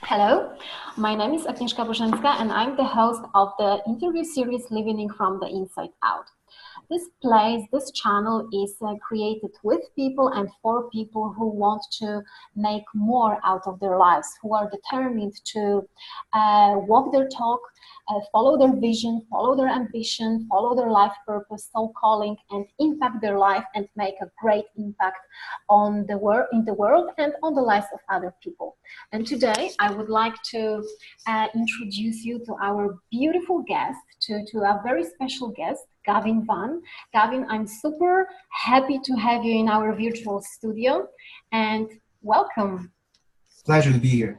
Hello, my name is Agnieszka Bożenska and I'm the host of the interview series Living from the Inside Out. This channel is created with people and for people who want to make more out of their lives, who are determined to walk their talk, follow their vision, follow their ambition, follow their life purpose, soul calling, and impact their life and make a great impact on the in the world and on the lives of other people. And today I would like to introduce you to our beautiful guest, to a very special guest, Gavin Van. Gavin, I'm super happy to have you in our virtual studio and welcome. Pleasure to be here.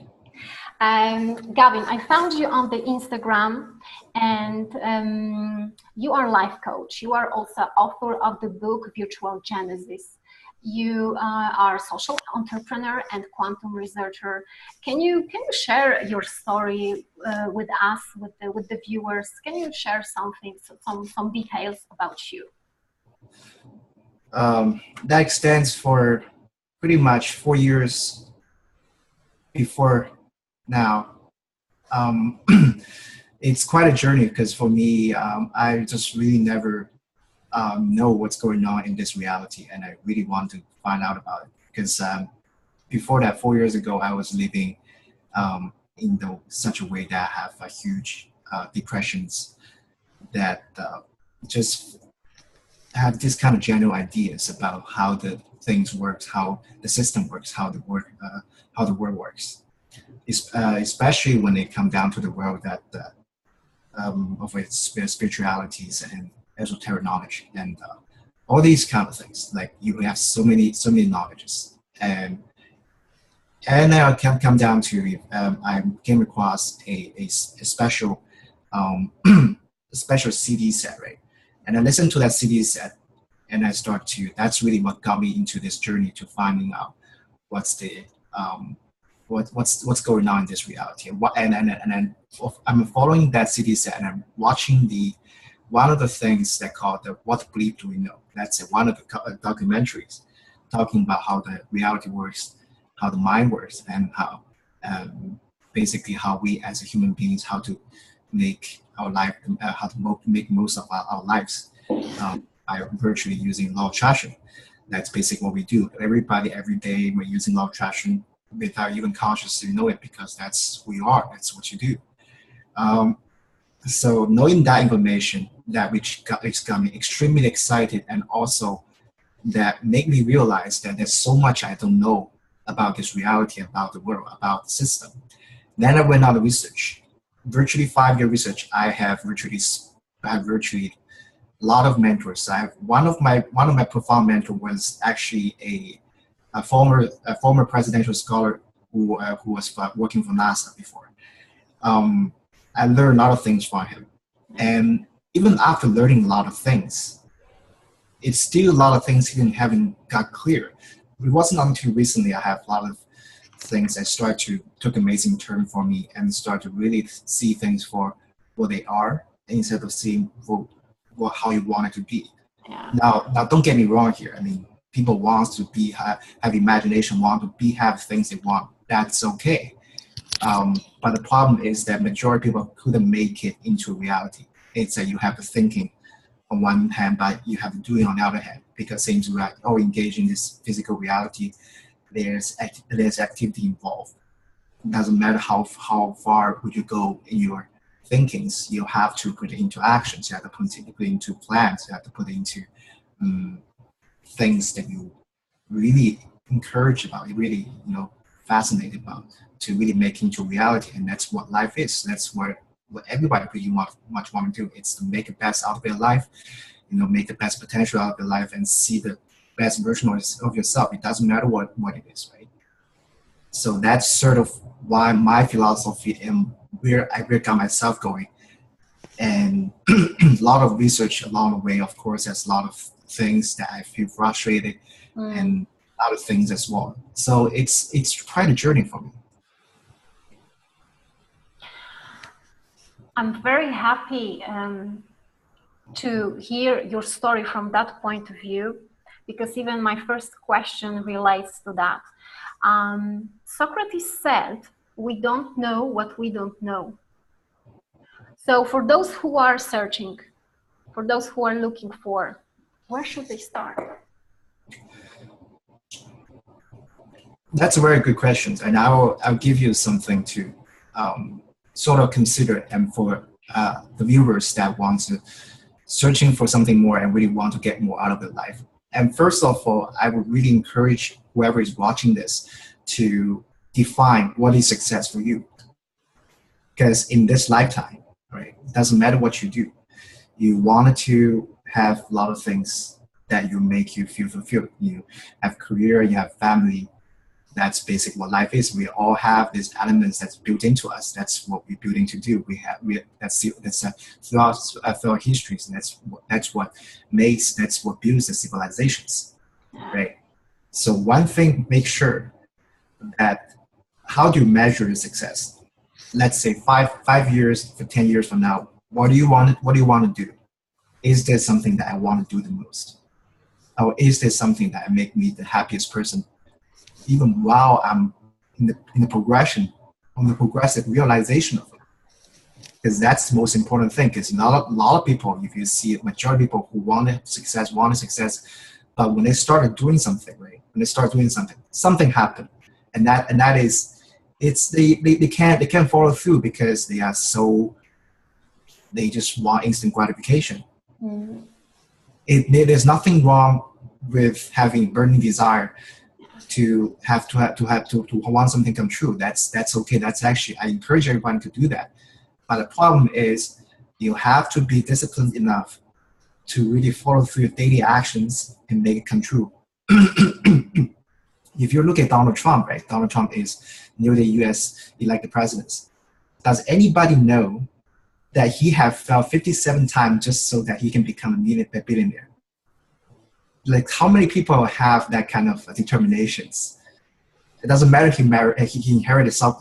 Gavin, I found you on the Instagram and you are life coach. You are also author of the book Virtual Genesis. You are a social entrepreneur and quantum researcher. Can you share your story with us, with the viewers? Can you share some details about you? That extends for pretty much 4 years before now. It's quite a journey because for me, I just really never know what's going on in this reality, and I really want to find out about it because before that, 4 years ago, I was living in such a way that I have a huge depressions that just have this kind of general ideas about how the things works, how the system works, how the world works. Especially when it comes down to the world that of its spiritualities and esoteric knowledge and all these kind of things. Like you have so many knowledges, and I can come down to I came across a special a special CD set, right? And I listened to that CD set, and that's really what got me into this journey to finding out what's going on in this reality. And I'm following that CD set, and I'm watching one of the things that called the What Belief Do We Know? That's one of the documentaries talking about how the reality works, how the mind works, and how basically how we as a human beings, how to make our life, how to make most of our lives by virtually using law of attraction. That's basically what we do. Everybody, every day, we're using law of attraction without even consciously know it, because that's who you are. That's what you do. So knowing that information, it's got me extremely excited, and also that made me realize that there's so much I don't know about this reality, about the world, about the system. Then I went on to research. Virtually 5-year research. I have virtually a lot of mentors. I have one of my profound mentors was actually a former presidential scholar who was working for NASA before. I learned a lot of things from him, and even after learning a lot of things, it's still a lot of things he haven't got clear. It wasn't until recently I have a lot of things that took amazing turn for me and start to really see things for what they are instead of seeing for how you want it to be. Yeah. Now, don't get me wrong here. I mean, people want to have imagination, want to have things they want. That's okay. But the problem is that majority of people couldn't make it into reality. It's that you have the thinking on one hand, but you have to do it on the other hand, because it seems like engage in this physical reality, there's activity involved. It doesn't matter how far would you go in your thinkings, you have to put it into actions. You have to put it into plans. You have to put it into things that you really encourage about, you really fascinated about, to really make into reality. And that's what life is. That's what everybody pretty much want to do. It's to make the best out of their life, make the best potential out of their life, and see the best version of yourself. It doesn't matter what it is, right? So that's sort of why my philosophy and where I got myself going. And a lot of research along the way, of course, there's a lot of things that I feel frustrated and other things as well. So it's quite a journey for me. I'm very happy to hear your story from that point of view, because even my first question relates to that. Socrates said We don't know what we don't know. So for those who are searching, for those who are looking for, where should they start? That's a very good question, and I'll give you something to sort of consider, and for the viewers that want to searching for something more and really want to get more out of their life. And first of all, I would really encourage whoever is watching this to define what is success for you. Because in this lifetime, right, it doesn't matter what you do, you wanted to have a lot of things that you make you feel fulfilled. You have career, you have family. That's basic what life is. We all have these elements that's built into us. That's what we're building to do. That's throughout histories, and that's what builds the civilizations, right? So one thing, make sure that how do you measure your success? Let's say 5 years for 10 years from now, what do you want to do? Is there something that I want to do the most? Or is there something that make me the happiest person even while I'm in the progression, on the progressive realization of it? Because that's the most important thing. Because a lot of people, if you see a majority of people who wanted success, but when they started doing something, right? When they start doing something, something happened, and that is, they can't follow through because they just want instant gratification. Mm. There's nothing wrong with having burning desire to want something come true. That's okay. That's actually, I encourage everybody to do that. But the problem is you have to be disciplined enough to really follow through your daily actions and make it come true. If you look at Donald Trump, right? Donald Trump is newly U.S. elected president. Does anybody know that he have failed 57 times just so that he can become a billionaire? Like, how many people have that kind of determinations? It doesn't matter if he inherited how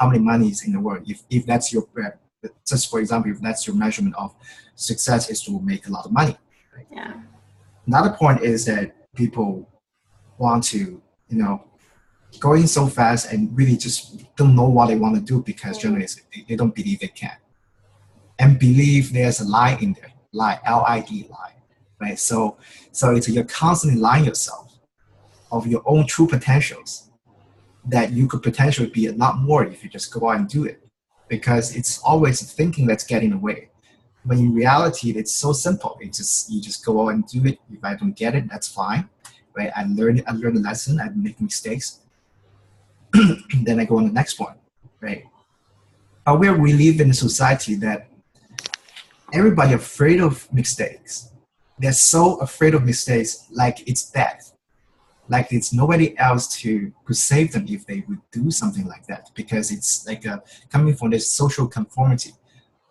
many monies in the world. If that's your, just for example, if that's your measurement of success is to make a lot of money. Right? Yeah. Another point is that people want to, going so fast and really just don't know what they want to do because generally they don't believe they can. And believe there's a lie in there, L-I-E, lie. Right? So you're constantly lying yourself of your own true potentials that you could potentially be a lot more if you just go out and do it, because it's always thinking that's getting away. When in reality, it's so simple. You just go out and do it. If I don't get it, that's fine. Right? I learn the lesson. I make mistakes. Then I go on the next one. Right? But we live in a society that everybody afraid of mistakes. They're so afraid of mistakes, like it's death. Like it's nobody else to save them if they would do something like that, because it's like coming from this social conformity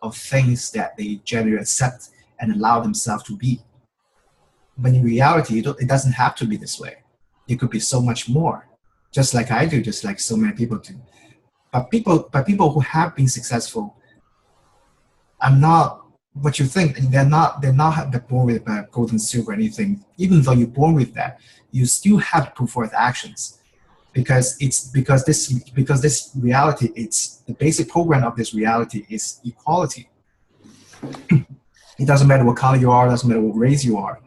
of things that they generally accept and allow themselves to be. But in reality, it doesn't have to be this way. It could be so much more, just like I do, just like so many people do. But people who have been successful are not what you think. They're not born with gold and silver or anything. Even though you're born with that, you still have to put forth actions, because this reality, it's the basic program of this reality is equality. It doesn't matter what color you are, it doesn't matter what race you are.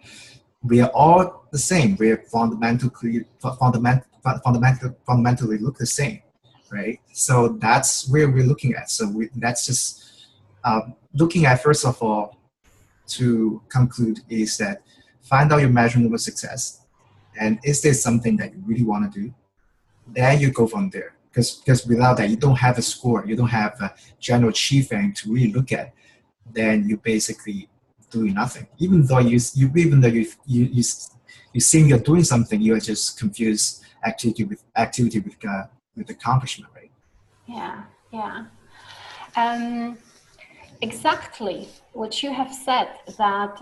We are all the same. We are fundamentally look the same, right? So that's where we're looking at. So that's just looking at, first of all, to conclude, is that find out your measurement of success, and is there something that you really want to do? Then you go from there, because without that, you don't have a score, you don't have a general chief aim to really look at. Then you basically doing nothing. Even though you think you're doing something, you are just confused activity with accomplishment, right? Yeah. Exactly what you have said, that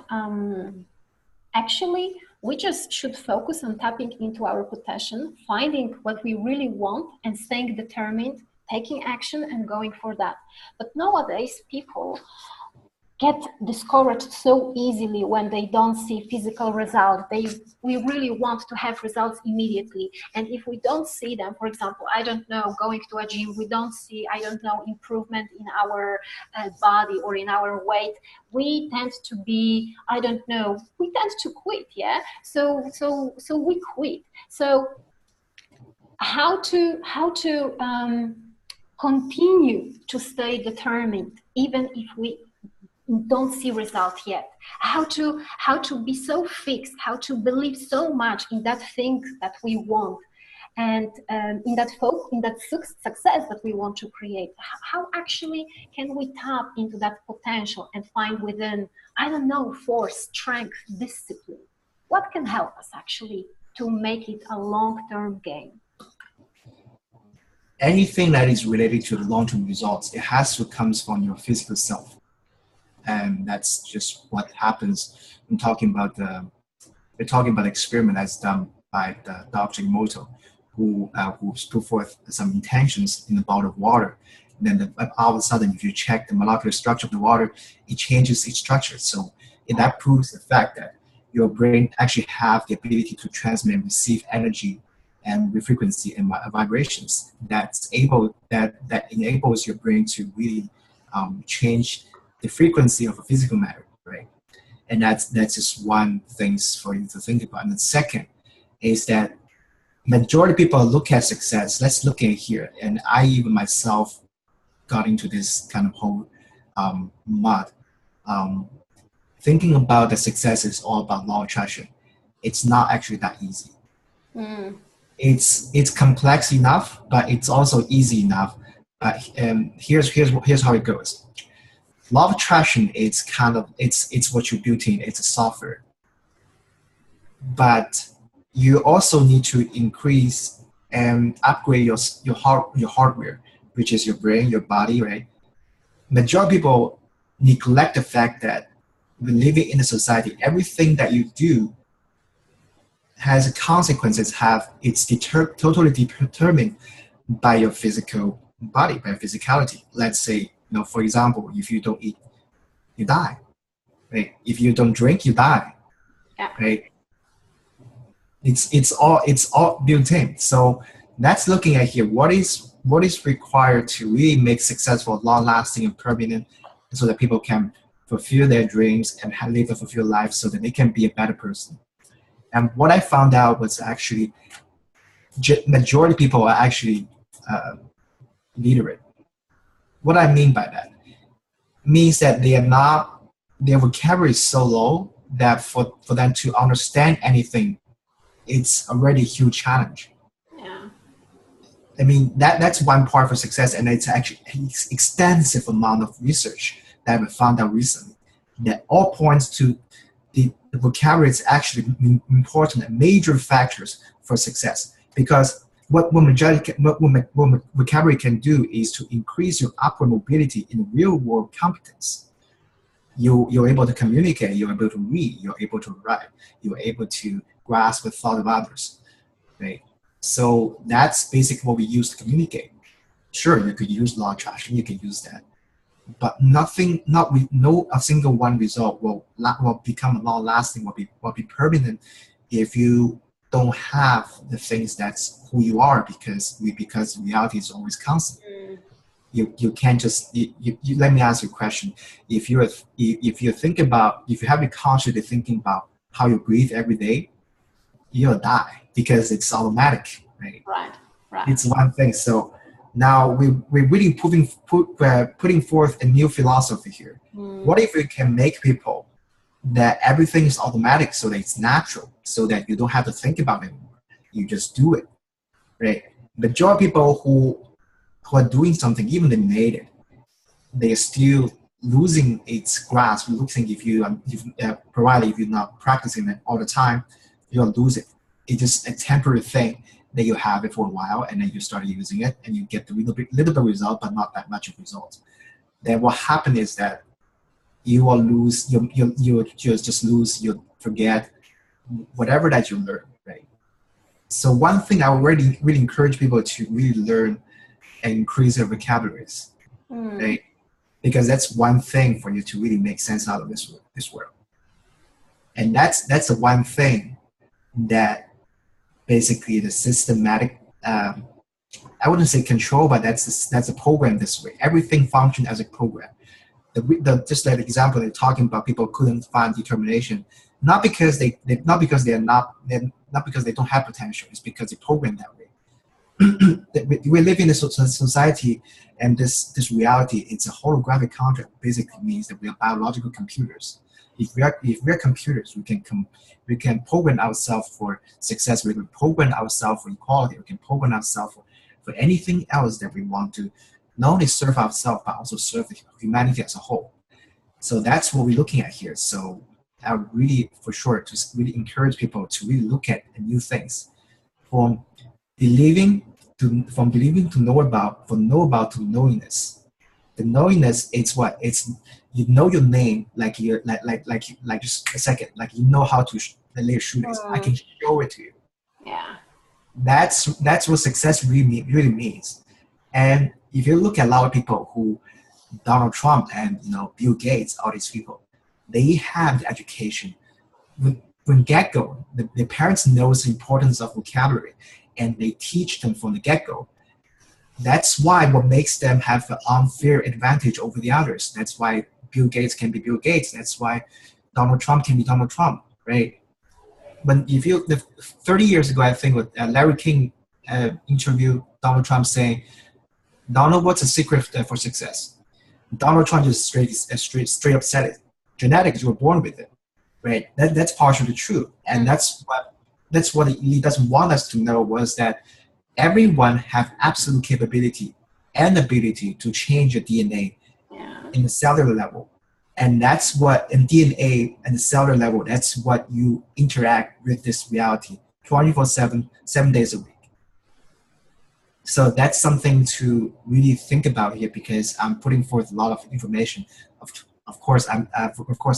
actually we just should focus on tapping into our potential, finding what we really want and staying determined, taking action and going for that. But nowadays people get discouraged so easily when they don't see physical results. We really want to have results immediately, and if we don't see them, for example, I don't know, going to a gym, we don't see, I don't know, improvement in our body or in our weight, we tend to be, I don't know, we tend to quit. Yeah, so we quit. So how to continue to stay determined even if we don't see results yet, how to be so fixed, how to believe so much in that thing that we want, and in that success that we want to create. How actually can we tap into that potential and find within, I don't know, force, strength, discipline? What can help us actually to make it a long-term game? Anything that is related to the long-term results, it has to come from your physical self. And that's just what happens when we're talking about experiment that's done by the Dr. Emoto, who put forth some intentions in a bottle of water. And then all of a sudden, if you check the molecular structure of the water, it changes its structure. So that proves the fact that your brain actually have the ability to transmit and receive energy and with frequency and vibrations that enables your brain to really change the frequency of a physical matter, right? And that's just one thing for you to think about. And the second is that majority of people look at success. Let's look at here. And I even myself got into this kind of whole mud. Thinking about the success is all about law of attraction. It's not actually that easy. Mm. It's complex enough, but it's also easy enough. But here's how it goes. Law of attraction is kind of it's what you're building. It's a software, but you also need to increase and upgrade your hardware, which is your brain, your body, right? Majority of people neglect the fact that we're living in a society. Everything that you do has consequences. It's totally determined by your physical body, by physicality. Let's say, for example, if you don't eat, you die. Right? If you don't drink, you die. Yeah. Right? It's all built in. So that's looking at here. What is required to really make successful, long-lasting, and permanent, so that people can fulfill their dreams and live a fulfilled life, so that they can be a better person. And what I found out was actually majority of people are actually literate. What I mean by that means that their vocabulary is so low that for them to understand anything, it's already a huge challenge. Yeah. I mean, that's one part for success, and it's actually an extensive amount of research that we found out recently that all points to the vocabulary is actually important and major factors for success. Because what vocabulary can do is to increase your upward mobility in real world competence. You're able to communicate, you're able to read, you're able to write, you're able to grasp the thought of others, right? So that's basically what we use to communicate. Sure, you could use law of attraction, you can use that, but no a single one result will become long lasting, will be permanent if you don't have the things that's who you are, because reality is always constant. Mm. You can't just let me ask you a question. If you have a consciously thinking about how you breathe every day, you'll die because it's automatic, right? Right. It's one thing. So now we're really putting forth a new philosophy here. What if we can make people that everything is automatic, so that it's natural, so that you don't have to think about it anymore, you just do it, right? Majority of people who are doing something, even they made it, they're still losing its grasp. Losing provided if you're not practicing it all the time, you'll lose it. It's just a temporary thing that you have it for a while, and then you start using it, and you get a little bit result, but not that much of result. Then what happens is that you will lose. You just lose. You forget whatever that you learn, right? So one thing I would really encourage people to really learn and increase their vocabularies, right? because that's one thing for you to really make sense out of this world. And that's the one thing that basically the systematic, I wouldn't say control, but that's a program this way. Everything functions as a program. Just like the example they're talking about, people couldn't find determination, not because they not because they don't have potential. It's because they programmed that way. We live in a society, and this reality, it's a holographic contract. Basically means that we are biological computers. If we are computers, we can program ourselves for success. We can program ourselves for equality. We can program ourselves for anything else that we want to not only serve ourselves but also serve humanity as a whole. So that's what we're looking at here. So I really, for sure, to really encourage people to really look at new things, from believing to know about, from know about to knowingness. The knowingness, it's what? It's you know your name like you're like just a second, like you know how to lay a shoelace. I can show it to you. Yeah. That's what success really means. And if you look at a lot of people who Donald Trump and Bill Gates, all these people, they have the education. When get-go, the parents knows the importance of vocabulary, and they teach them from the get-go. That's why what makes them have an unfair advantage over the others. That's why Bill Gates can be Bill Gates. That's why Donald Trump can be Donald Trump, right? But if you, 30 years ago, I think with Larry King interviewed Donald Trump saying, Donald, what's the secret for success? Donald Trump just straight up said it. Genetics, you were born with it, right? That's partially true. And that's what he doesn't want us to know, was that everyone have absolute capability and ability to change your DNA in the cellular level. And that's what, in DNA and the cellular level, that's what you interact with this reality 24/7, 7 days a week. So that's something to really think about here, because I'm putting forth a lot of information. Of course, a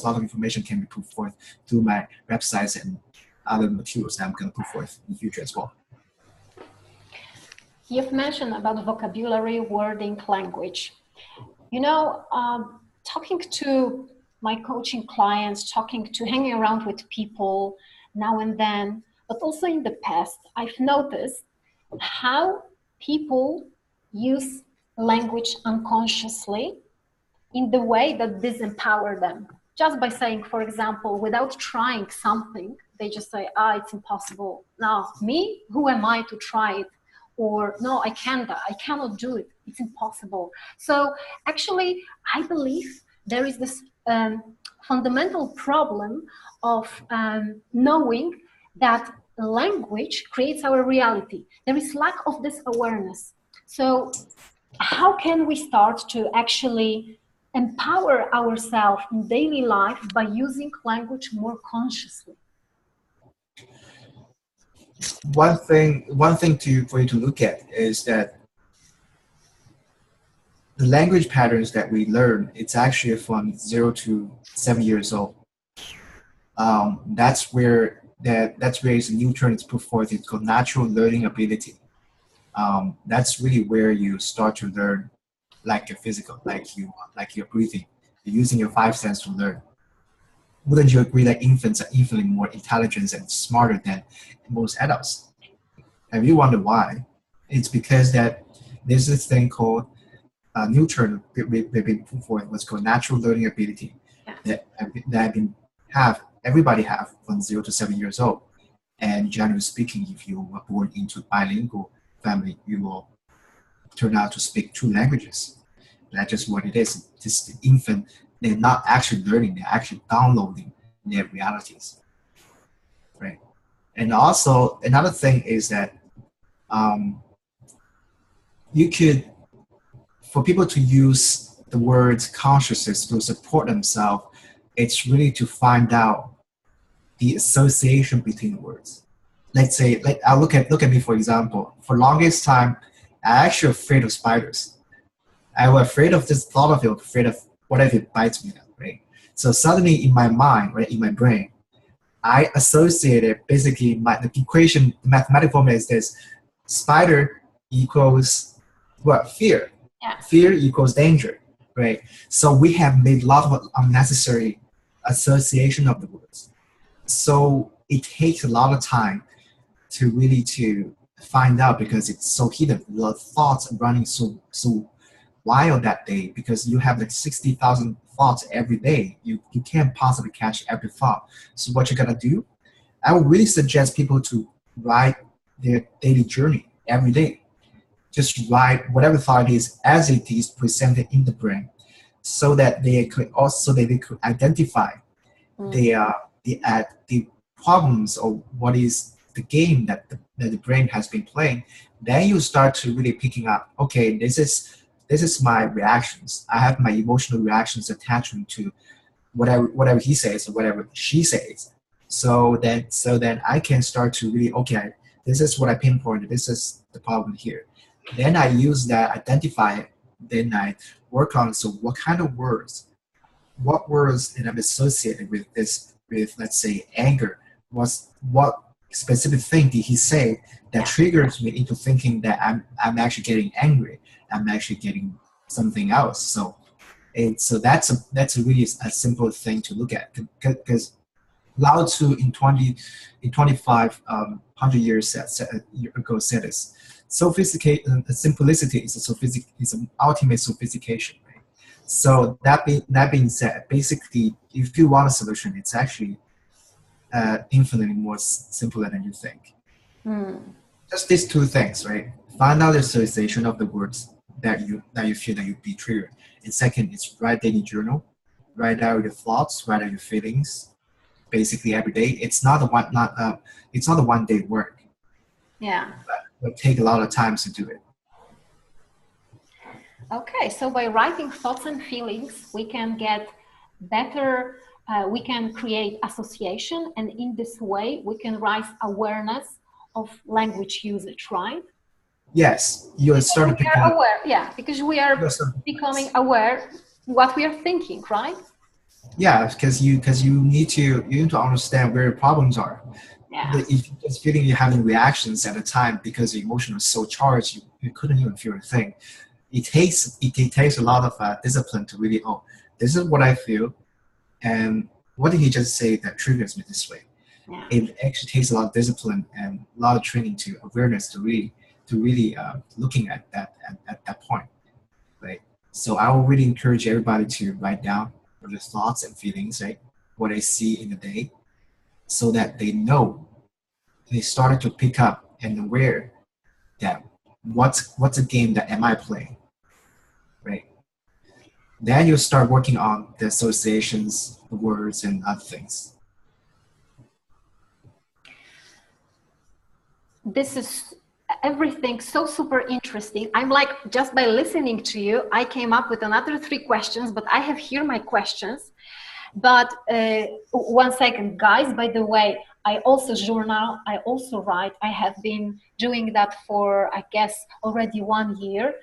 lot of information can be put forth through my websites and other materials that I'm going to put forth in the future as well. You've mentioned about vocabulary, wording, language. Talking to my coaching clients, hanging around with people now and then, but also in the past, I've noticed how people use language unconsciously in the way that disempower them. Just by saying, for example, without trying something, they just say, it's impossible. Now, me, who am I to try it? Or, no, I cannot do it. It's impossible. So actually, I believe there is this fundamental problem of knowing that language creates our reality. There is lack of this awareness. So how can we start to actually empower ourselves in daily life by using language more consciously? One thing for you to look at is that the language patterns that we learn, it's actually from 0 to 7 years old. That's where is a new term is put forth. It's called natural learning ability. That's really where you start to learn, like your physical, like your breathing. You're using your 5 senses to learn. Wouldn't you agree that infants are infinitely more intelligent and smarter than most adults? Have you wondered why? It's because that there's this thing called new term they've been put forth, what's called natural learning ability, that everybody have from 0 to 7 years old. And generally speaking, if you were born into a bilingual family, you will turn out to speak 2 languages. That's just what it is. Just the infant, they're not actually learning, they're actually downloading their realities, right? And also another thing is that you could, for people to use the words consciousness to support themselves, it's really to find out the association between the words. Let's say, I'll look at me for example. For longest time, I actually afraid of spiders. I was afraid of this thought of it, afraid of what if it bites me, right? So suddenly in my mind, right, in my brain, I associated basically the equation, the mathematical formula is this: spider equals what? Fear. Yeah. Fear equals danger, right? So we have made a lot of unnecessary association of the words. So it takes a lot of time to really to find out because it's so hidden. The thoughts are running so wild that day because you have like 60,000 thoughts every day. You can't possibly catch every thought. So what you're gonna do? I would really suggest people to write their daily journey every day. Just write whatever thought it is as it is presented in the brain, so that they could identify the problems or what is the game that the brain has been playing. Then you start to really picking up, okay, this is my reactions. I have my emotional reactions attachment to whatever he says or whatever she says. So then I can start to really, okay, this is what I pinpointed, this is the problem here. Then I use that, identify it, then I work on, so what words that I'm associated with this, with let's say anger, what specific thing did he say that triggers me into thinking that I'm actually getting angry, I'm actually getting something else. So that's a really a simple thing to look at, because Lao Tzu in 2500 years ago said this: simplicity is an ultimate sophistication. Right? So that being said, basically, if you want a solution, it's actually infinitely more simpler than you think. Just these two things, right? Find out the association of the words that you feel that you'd be triggered. And second, is write daily journal, write out your thoughts, write out your feelings, basically every day. It's not a 1 day work. Yeah. But it will take a lot of time to do it. Okay, so by writing thoughts and feelings, we can get better, we can create association, and in this way, we can raise awareness of language usage, right? Yes, you start picking up. Aware, yeah, because we are becoming aware what we are thinking, right? Yeah, because you need to understand where your problems are. Yeah. If you're just feeling you're having reactions at a time because the emotion is so charged, you couldn't even feel a thing. It takes a lot of discipline to really, this is what I feel, and what did he just say that triggers me this way? Yeah. It actually takes a lot of discipline and a lot of training to awareness to really looking at that point, right? So I will really encourage everybody to write down their thoughts and feelings, right? What they see in the day, so that they know, they started to pick up and aware that what's a game that am I playing, right? Then you start working on the associations, the words, and other things. This is everything so super interesting. I'm like, just by listening to you, I came up with another 3 questions, but I have here my questions. But 1 second, guys, by the way, I also journal, I also write. I have been doing that for, I guess, already 1 year.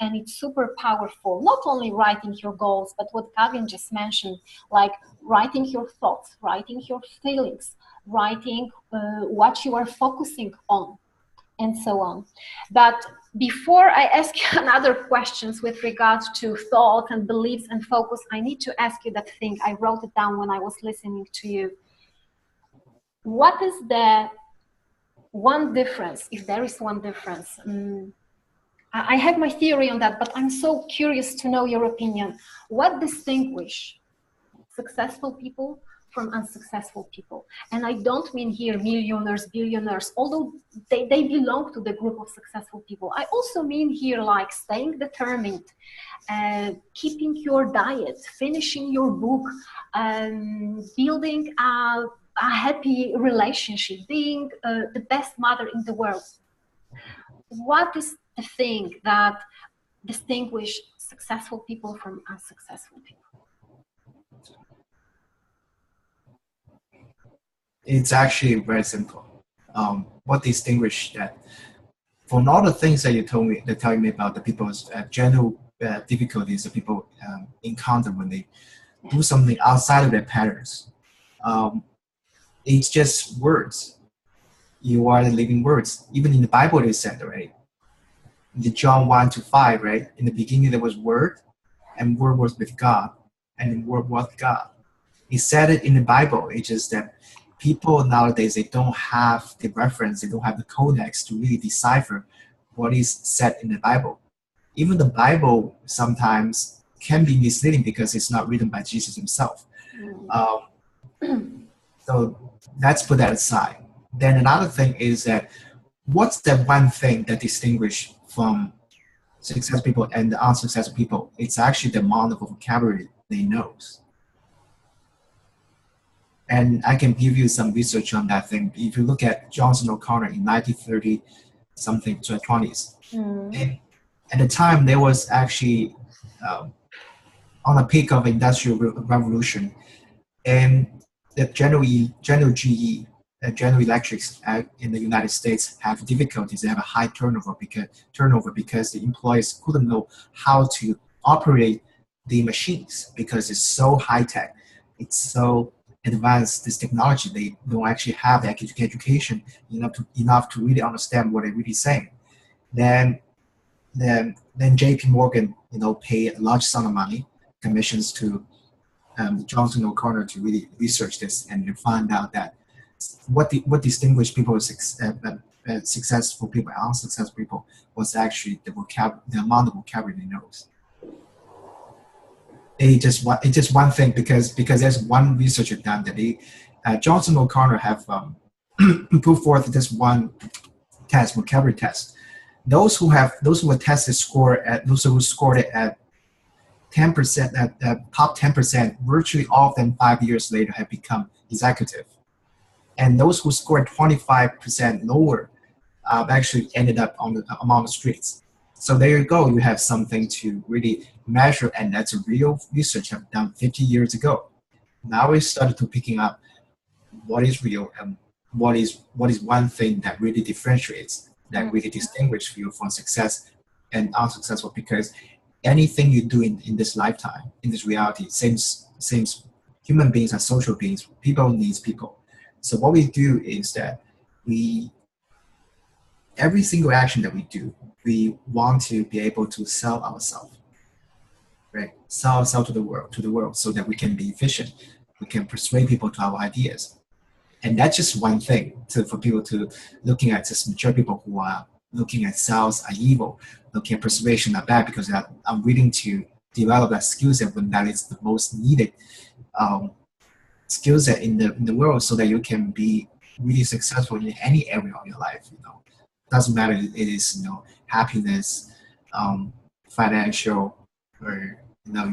And it's super powerful, not only writing your goals, but what Gavin just mentioned, like writing your thoughts, writing your feelings, writing what you are focusing on, and so on. But before I ask you another questions with regards to thought and beliefs and focus, I need to ask you that thing. I wrote it down when I was listening to you. What is the one difference, if there is one difference? I have my theory on that, but I'm so curious to know your opinion. What distinguishes successful people from unsuccessful people? And I don't mean here millionaires, billionaires, although they belong to the group of successful people. I also mean here like staying determined, keeping your diet, finishing your book, building a happy relationship, being the best mother in the world. What is the thing that distinguishes successful people from unsuccessful people? It's actually very simple. What distinguishes that from all the things that you told me, that tell me about the people's general difficulties that people encounter when they do something outside of their patterns. It's just words. You are the living words. Even in the Bible, they said, right? In the John 1-5, right? In the beginning, there was word, and Word was with God, and the Word was God. He said it in the Bible. It's just that people nowadays, they don't have the reference, they don't have the codex to really decipher what is said in the Bible. Even the Bible sometimes can be misleading because it's not written by Jesus himself. So let's put that aside. Then another thing is that what's that one thing that distinguishes from successful people and the unsuccessful people? It's actually the amount of vocabulary they know. And I can give you some research on that thing. If you look at Johnson O'Connor in 1930 something to the 20s, and at the time there was actually on a peak of industrial revolution, and the General GE, General Electrics in the United States have difficulties. They have a high turnover because the employees couldn't know how to operate the machines because it's so high tech, it's so advanced. This technology, they don't actually have the education enough to really understand what they're really saying. Then J.P. Morgan, pay a large sum of money, commissions to Johnson O'Connor to really research this and find out that what distinguished people successful people and unsuccessful people was actually the amount of vocabulary they knows. It's just one thing because there's one researcher done that Johnson O'Connor have put forth this one test, vocabulary test. Those who were tested those who scored it at 10%, at top 10%, virtually all of them 5 years later have become executive. And those who scored 25% lower actually ended up among the streets. So there you go. You have something to really measure, and that's a real research I've done 50 years ago. Now we started to picking up what is real and what is one thing that really differentiates, that really distinguishes you from success and unsuccessful. Because anything you do in this lifetime, in this reality, seems human beings are social beings. People needs people. So what we do is that every single action that we do, we want to be able to sell ourselves, right? Sell ourselves to the world, so that we can be efficient. We can persuade people to our ideas. And that's just one thing for people to looking at just mature people who are looking at sales are evil, looking at persuasion are bad, because I'm willing to develop that skill set when that is the most needed skill set in the world, so that you can be really successful in any area of your life. Doesn't matter if it is happiness, financial, or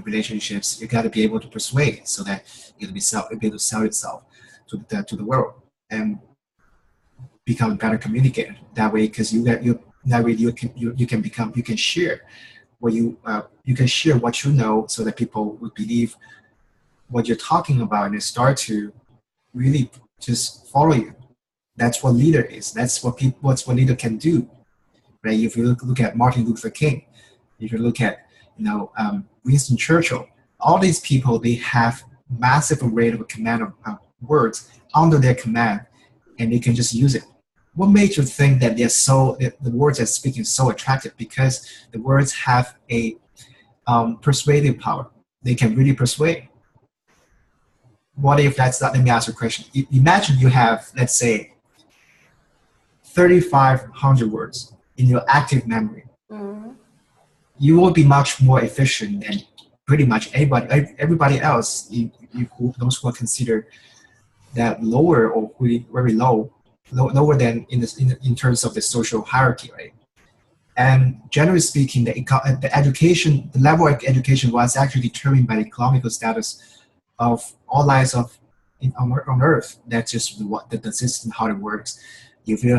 relationships. You got to be able to persuade so that you'll be able to sell yourself to the world and become a better communicator. That way, because you can share what you know, so that people would believe what you're talking about and they start to really just follow you. That's what leader is. That's what leader can do, right? If you look at Martin Luther King, if you look at Winston Churchill, all these people, they have massive array of command of words under their command, and they can just use it. What made you think that the words they're speaking so attractive? Because the words have a persuasive power. They can really persuade. What if that's not? Let me ask you a question. Imagine you have, let's say, 3,500 words in your active memory. You will be much more efficient than pretty much everybody else. Those who are considered that lower or really very lower than in terms of the social hierarchy, right? And generally speaking, the level of education was actually determined by the economical status of all lives on Earth. That's just the system, how it works. If you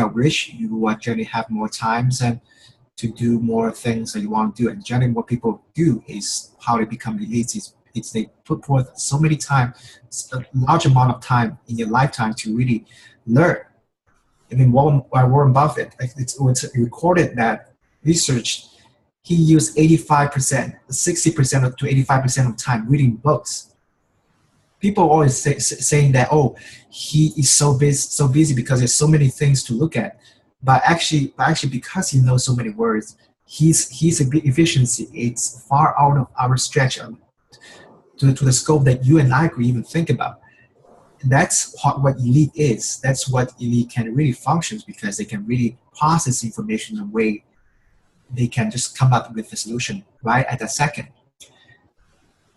are rich, you will generally have more times and to do more things that you want to do. And generally, what people do is how they become elites. It's they put forth so many time, a large amount of time in your lifetime to really learn. I mean, Warren Buffett, it's recorded that research, he used 60% to 85% of time reading books. People always saying that, oh, he is so busy because there's so many things to look at. But actually, because he knows so many words, his efficiency, it's far out of our stretch to the scope that you and I could even think about. That's what elite is. That's what elite can really functions, because they can really process information in a way they can just come up with the solution right at that second.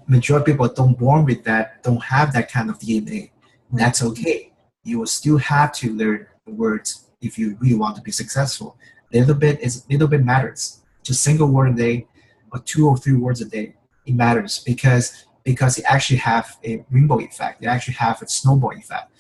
Majority of people don't born with that, don't have that kind of DNA. That's okay. You will still have to learn the words if you really want to be successful. Little bit matters. Just single word a day, or 2 or 3 words a day. It matters because it actually have a rainbow effect. It actually have a snowball effect.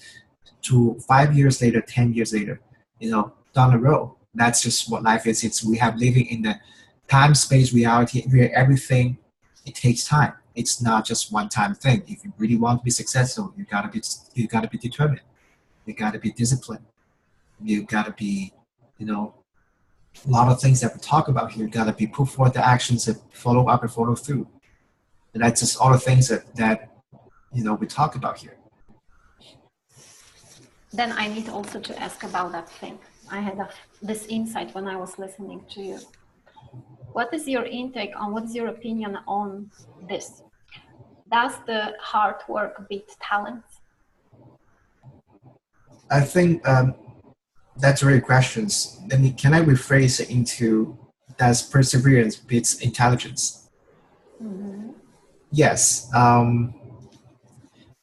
To 5 years later, 10 years later, down the road. That's just what life is. We have living in the time-space reality where everything, it takes time. It's not just one-time thing. If you really want to be successful, you gotta be determined. You gotta be disciplined. You gotta be, a lot of things that we talk about here. You gotta be put forth the actions that follow up and follow through. And that's just all the things that we talk about here. Then I need also to ask about that thing. I had this insight when I was listening to you. What is your intake on, what is your opinion on this? Does the hard work beat talent? I think that's very questions. Then can I rephrase it into, does perseverance beats intelligence? Mm-hmm. Yes.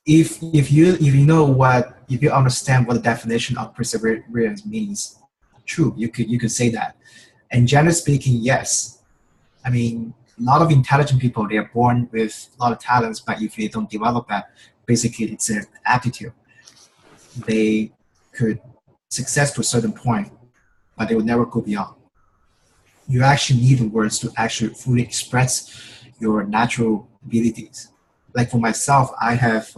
If you understand what the definition of perseverance means, true, you could say that. And generally speaking, yes. I mean, a lot of intelligent people, they are born with a lot of talents, but if they don't develop that, basically it's an aptitude. They could success to a certain point, but they will never go beyond. You actually need the words to actually fully express your natural abilities. Like for myself, I have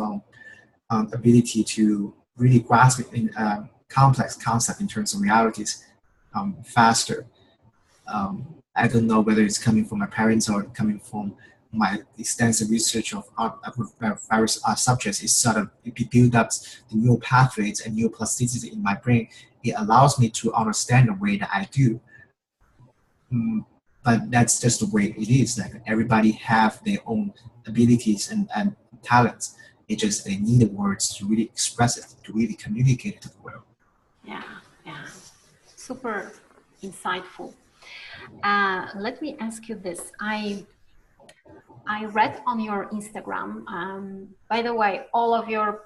ability to really grasp in complex concept in terms of realities faster. I don't know whether it's coming from my parents or coming from my extensive research of various subjects. It sort of build up the neural pathways and neuroplasticity in my brain. It allows me to understand the way that I do. But that's just the way it is. Like everybody have their own abilities and talents. It just they need the words to really express it, to really communicate it to the world. Yeah, super insightful. Let me ask you this. I read on your Instagram. By the way, all of your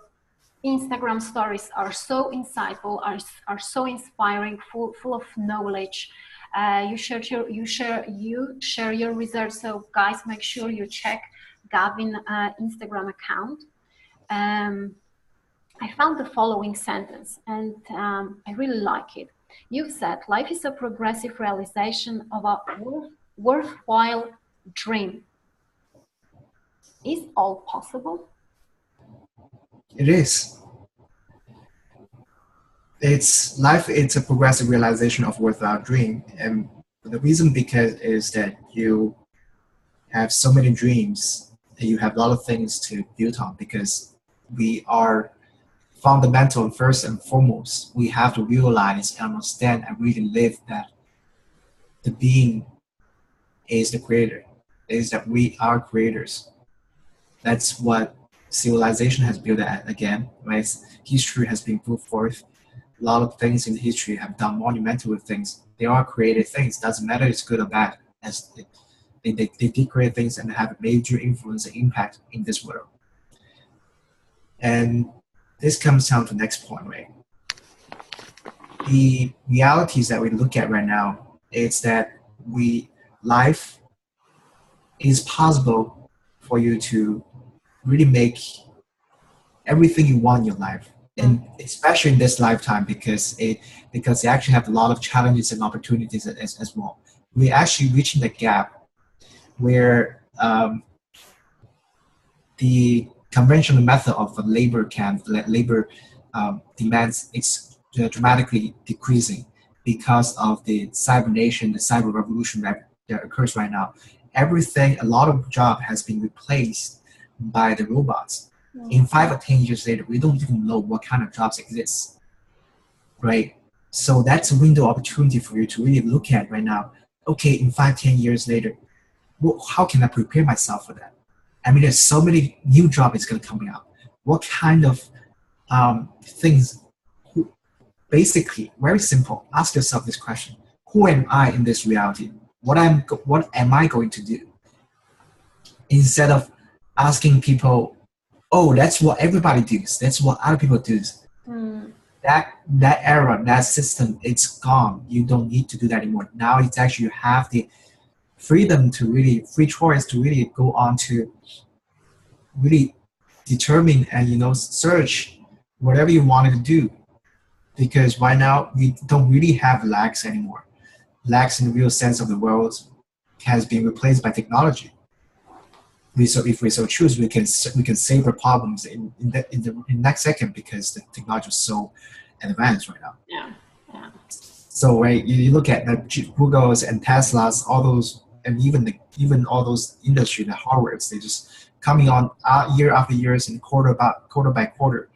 Instagram stories are so insightful, are so inspiring, full of knowledge. You share your results. So guys, make sure you check Gavin Instagram account. I found the following sentence, and I really like it. You've said life is a progressive realization of a worthwhile dream. Is all possible? It is. It's life. It's a progressive realization of worthwhile dream, and the reason because is that you have so many dreams and you have a lot of things to build on, because we are fundamental. First and foremost, we have to realize and understand and really live that the being is the creator, is that we are creators. That's what civilization has built at again, right? History has been put forth. A lot of things in history have done monumental things. They are created things. Doesn't matter if it's good or bad. As they did create things and have a major influence and impact in this world. And this comes down to the next point, right? The realities that we look at right now is that life is possible for you to really make everything you want in your life, and especially in this lifetime, because they actually have a lot of challenges and opportunities as well. We're actually reaching the gap where the conventional method of labor demands it's dramatically decreasing because of the cybernation, the cyber revolution that occurs right now. A lot of job has been replaced by the robots. In 5 or 10 years later, we don't even know what kind of jobs exist, right? So that's a window opportunity for you to really look at right now. okay, in 5, 10 years later, well, how can I prepare myself for that? I mean, there's so many new jobs going to coming out. What kind of things? Basically, very simple. Ask yourself this question: who am I in this reality? What am I going to do? Instead of asking people, "Oh, that's what everybody does. That's what other people do." Mm. That era, that system, it's gone. You don't need to do that anymore. Now it's actually you have the freedom to really free choice to really go on to really determine and search whatever you wanted to do, because right now we don't really have lacks anymore. Lacks in the real sense of the world has been replaced by technology. So if we so choose, we can save our problems in next second, because the technology is so advanced right now. Yeah, yeah. So right, you look at the Googles and Teslas, all those, and even all those industry, the hardwares, they just coming on year after years and quarter by quarter.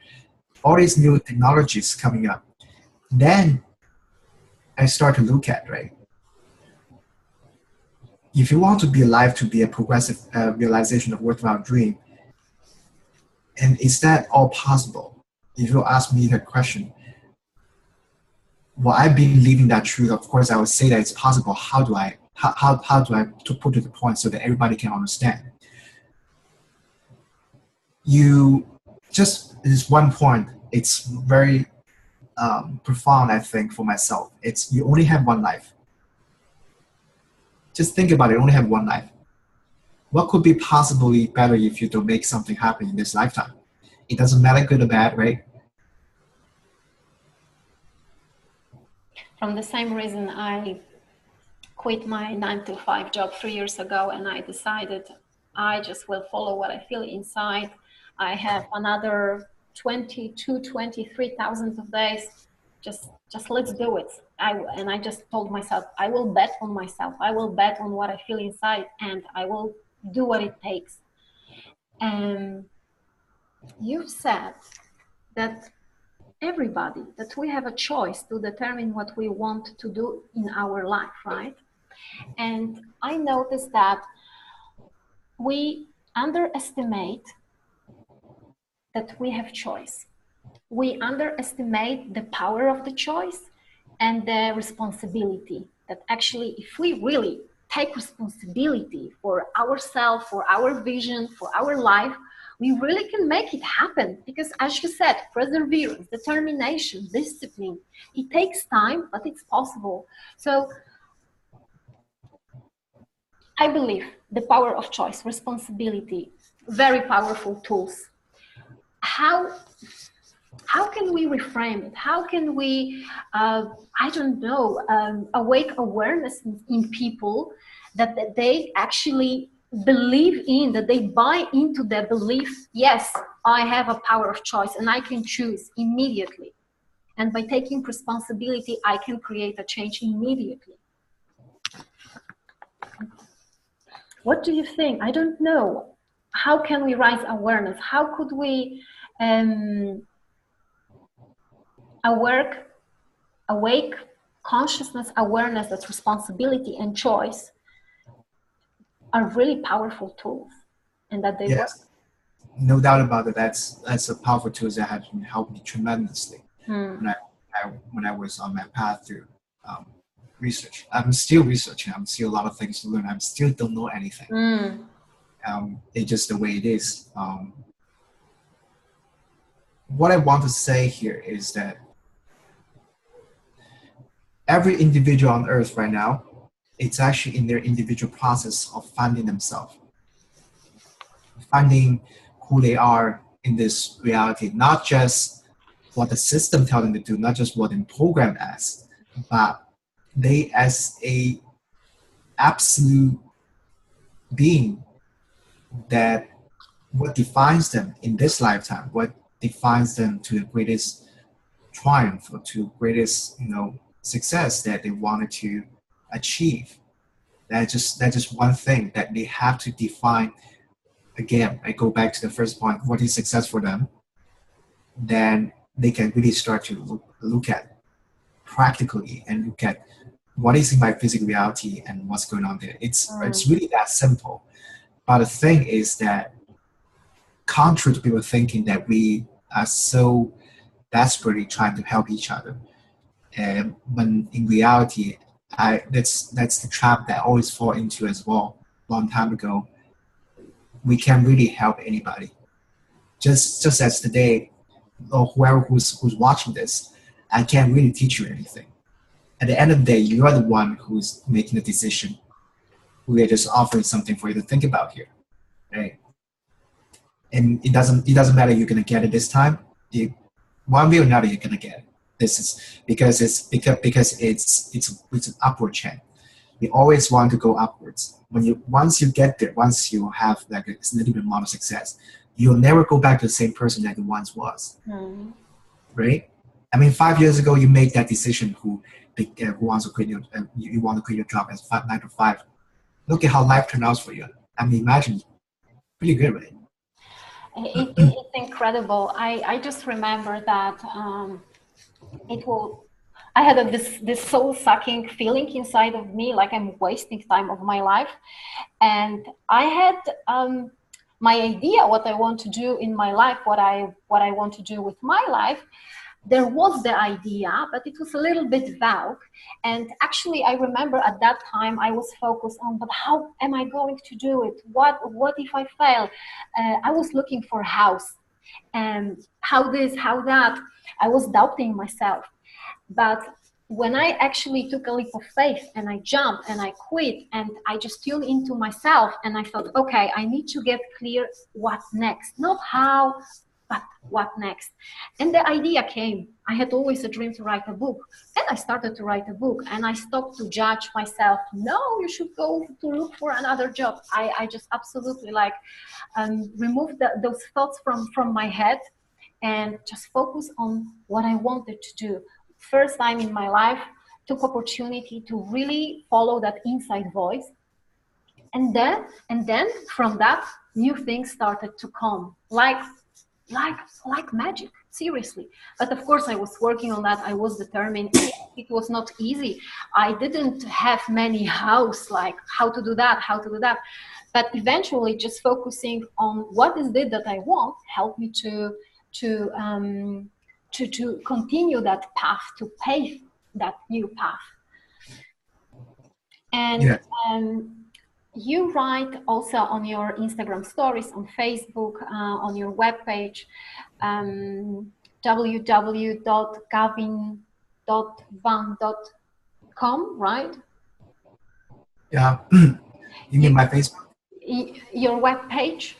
All these new technologies coming up. Then I start to look at, right, if you want to be alive to be a progressive realization of worthwhile dream, and is that all possible? If you ask me that question, well, I've been living that truth. Of course, I would say that it's possible. How do I to put to the point so that everybody can understand? You just this one point. It's very profound, I think, for myself. It's you only have one life. Just think about it. You only have one life. What could be possibly better if you don't make something happen in this lifetime? It doesn't matter good or bad, right? From the same reason, I quit my 9 to 5 job 3 years ago, and I decided I just will follow what I feel inside. I have another 23,000 of days. Just let's do it. And I just told myself, I will bet on myself. I will bet on what I feel inside, and I will do what it takes. And you said that everybody, that we have a choice to determine what we want to do in our life, right? And I noticed that we underestimate that we have choice. We underestimate the power of the choice and the responsibility. That actually, if we really take responsibility for ourselves, for our vision, for our life, we really can make it happen. Because as you said, perseverance, determination, discipline, it takes time, but it's possible. So I believe the power of choice, responsibility, very powerful tools. How can we reframe it? How can we, I don't know, awake awareness in people that they actually believe in, that they buy into their belief, yes, I have a power of choice and I can choose immediately. And by taking responsibility, I can create a change immediately. What do you think? I don't know. How can we raise awareness? How could we awake consciousness, awareness that responsibility and choice are really powerful tools, and that they work? No doubt about it. That's a powerful tool that has helped me tremendously when I was on my path through research. I'm still researching. I'm still a lot of things to learn. I still don't know anything. It's just the way it is. What I want to say here is that every individual on earth right now, it's actually in their individual process of finding themselves, finding who they are in this reality, not just what the system tells them to do, not just what they're programmed as, but they as a absolute being, that what defines them in this lifetime, what defines them to the greatest triumph or to greatest success that they wanted to achieve. That's just one thing that they have to define. Again, I go back to the first point, what is success for them? Then they can really start to look at practically and look at what is in my physical reality and what's going on there. It's really that simple. But the thing is that, contrary to people thinking that we are so desperately trying to help each other, and when in reality, that's the trap that I always fall into as well. Long time ago, we can't really help anybody. Just as today, or whoever who's watching this, I can't really teach you anything. At the end of the day, you are the one who's making the decision. We are just offering something for you to think about here, right? And it doesn't matter you're gonna get it this time. One way or another, you're gonna get it. This is because it's an upward chain. You always want to go upwards. Once you get there, once you have like a little bit amount of success, you'll never go back to the same person that you once was, right? I mean, 5 years ago, you made that decision who wants to quit you want to quit your job as 9 to 5. Look at how life turned out for you. I mean, imagine, pretty good, right? It's incredible. I just remember that it will. I had this soul-sucking feeling inside of me, like I'm wasting time of my life, and I had my idea what I want to do in my life, what I want to do with my life. There was the idea, but it was a little bit vague. And actually, I remember at that time I was focused on, but how am I going to do it? What if I fail? I was looking for a house, and how this, how that. I was doubting myself. But when I actually took a leap of faith and I jumped and I quit and I just tuned into myself and I thought, okay, I need to get clear what next, not how, but what next. And the idea came. I had always a dream to write a book, and I started to write a book, and I stopped to judge myself. No, you should go to look for another job. I just absolutely like removed those thoughts from my head and just focus on what I wanted to do. First time in my life, took opportunity to really follow that inside voice. And then from that, new things started to come, like magic, seriously. But of course, I was working on that. I was determined. It was not easy. I didn't have many house, like how to do that. But eventually, just focusing on what is it that I want helped me to continue that path, to pave that new path. And Yeah. You write also on your Instagram stories, on Facebook, on your webpage, www.gavin.van.com, right? Yeah. You mean my Facebook? Your webpage?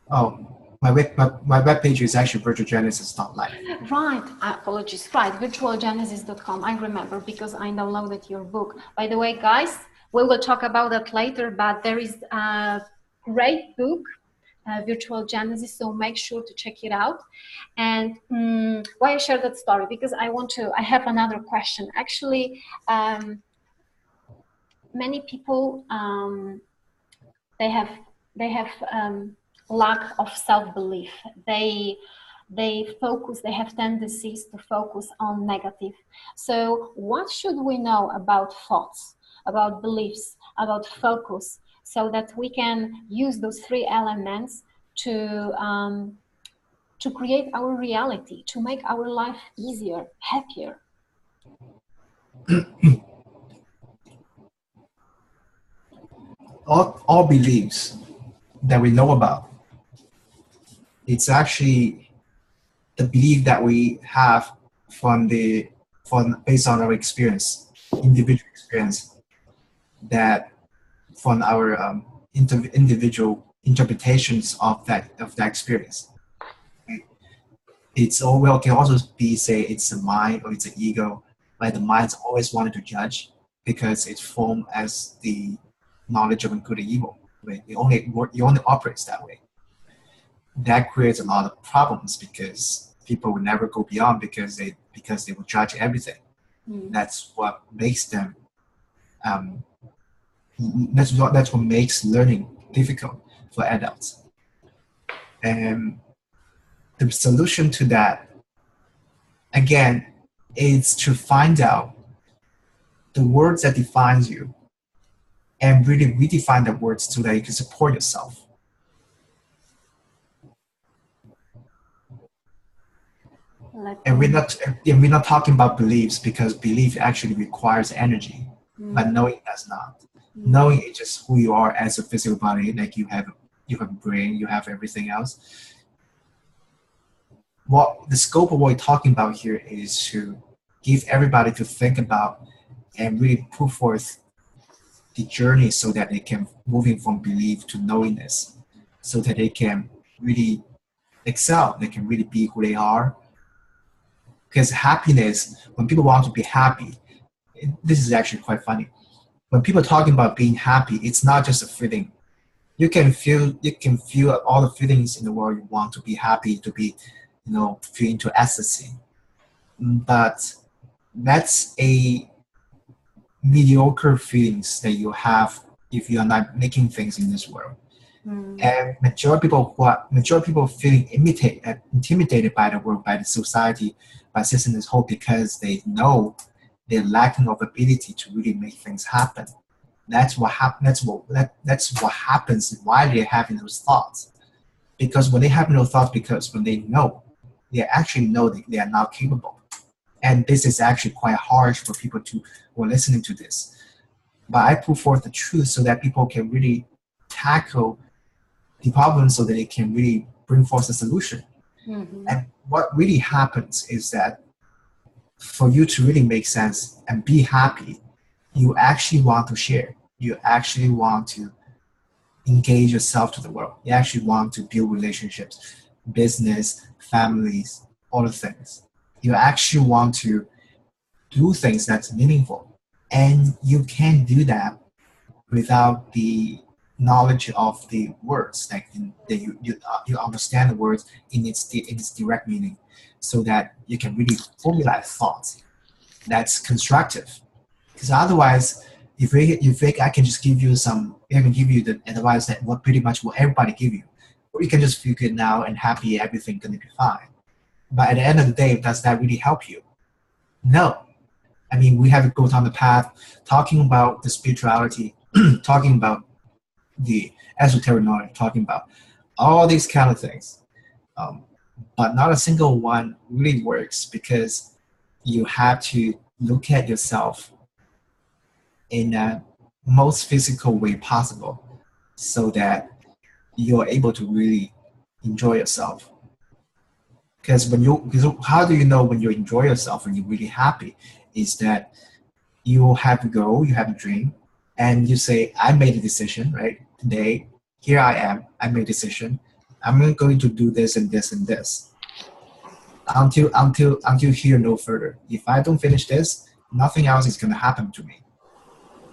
Oh, my web page is actually virtualgenesis.life. Right, apologies. Right, virtualgenesis.com. I remember because I downloaded your book. By the way, guys, we will talk about that later, but there is a great book, Virtual Genesis, so make sure to check it out. And why I share that story? Because I have another question. Actually, many people, they have lack of self-belief. They have tendencies to focus on negative. So what should we know about thoughts, about beliefs, about focus, so that we can use those three elements to create our reality, to make our life easier, happier? All beliefs that we know about, it's actually the belief that we have from based on our experience, individual experience, that from our individual interpretations of that experience. It's all well, can also be say it's a mind or it's an ego. Like the mind's always wanted to judge because it's formed as the knowledge of good and evil. Right? It only operates that way. That creates a lot of problems because people will never go beyond because they will judge everything. That's what makes them. That's what makes learning difficult for adults. And the solution to that, again, is to find out the words that defines you and really redefine the words so that you can support yourself. And we're not talking about beliefs, because belief actually requires energy, but knowing does not. Knowing is just who you are as a physical body, like you have a brain, you have everything else. What the scope of what we're talking about here is to give everybody to think about and really put forth the journey so that they can moving from belief to knowingness, so that they can really excel, they can really be who they are. Because happiness, when people want to be happy, this is actually quite funny. When people are talking about being happy, it's not just a feeling. You can feel all the feelings in the world. You want to be happy, to be, feel into ecstasy. But that's a mediocre feelings that you have if you are not making things in this world. And majority people feeling intimidated by the world, by the society, by system as whole, because they know they're lacking of ability to really make things happen. That's what happens. That's what happens while they're having those thoughts. Because when they have those thoughts, because when they actually know that they are not capable. And this is actually quite harsh for people who are listening to this. But I put forth the truth so that people can really tackle the problem, so that they can really bring forth a solution. And what really happens is that for you to really make sense and be happy, you actually want to share. You actually want to engage yourself to the world. You actually want to build relationships, business, families, all the things. You actually want to do things that's meaningful. And you can't do that without the knowledge of the words, like that you understand the words in its direct meaning, so that you can really formulate thoughts that's constructive. Because otherwise, if I can just give you the advice that what pretty much what everybody give you, or you can just feel good now and happy, everything gonna be fine. But at the end of the day, does that really help you? No. I mean, we have to go down the path talking about the spirituality, talking about the esoteric knowledge, talking about all these kind of things. But not a single one really works, because you have to look at yourself in a most physical way possible, so that you're able to really enjoy yourself. Because how do you know when you enjoy yourself, when you're really happy, is that you have a goal, you have a dream, and you say, I made a decision, right? Today, here I am, I made a decision. I'm going to do this and this and this. Until here, no further. If I don't finish this, nothing else is going to happen to me.